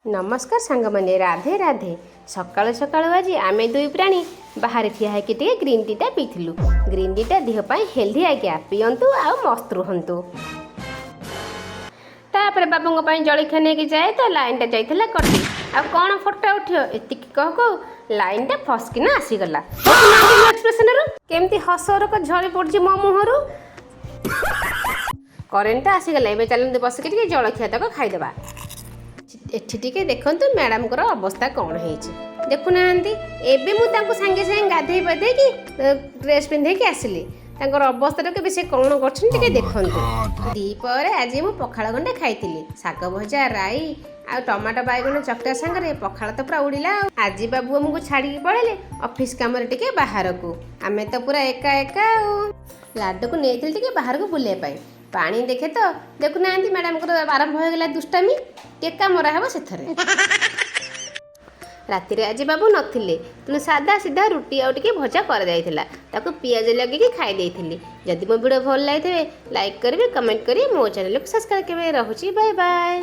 नमस्कार सांग मैंने राधे राधे सकाल सकाल आज आम दुई प्राणी बाहर ठिया होकर ग्रीन टी पीलु। ग्रीन टी देहपाई हेल्दी आज्ञा पिंतु आ मस्त रुहतु। तापर बाबू जलखिया नहीं जाए तो लाइन टा जाइला कटी आ कौन फोटो उठ एति कह कह लाइन टा फसकिना आसीगला एक्सप्रेशन केमती हसरक झड़ी पड़ी मो मुहर करेन्ट आसीगला। ए चलते बसिक जलखिया तक खाईदे। एठी टिके देखंतु मैडम को अवस्था कौन है देखुना एबे मु तांको संगे संगे गाधे बधे कि ड्रेस पिंधे कि आसिली तांकर अवस्था के से कौन कर देखंतु। दीपर आज मु पखाड़ गंडे खाइतिली शाग भजा राई आ टमाटो बैगन चकटा सांगरे पखाड़ तो पूरा उड़िला। आज बाबू आमको छाड़ी पड़े ऑफिस काम टिके बाहर को आमे तो पूरा एका एका लाडू को नहीं टिके बाहर को बुले पाई पानी देखे तो देखुना मैडम को आरंभ हो गला दुष्टामी टेका मरा हे से राति आज बाबू नथिले तेणु सादा सीधा रुटी आउ टिके भजा कर जाइथिला ताको पियाज लगे खाई देइथिली। जदि मो वीडियो भल लागिथे लाइक करिवे कमेंट करिवे मो चैनल को सब्सक्राइब करिवे। रहूची बाय बाय।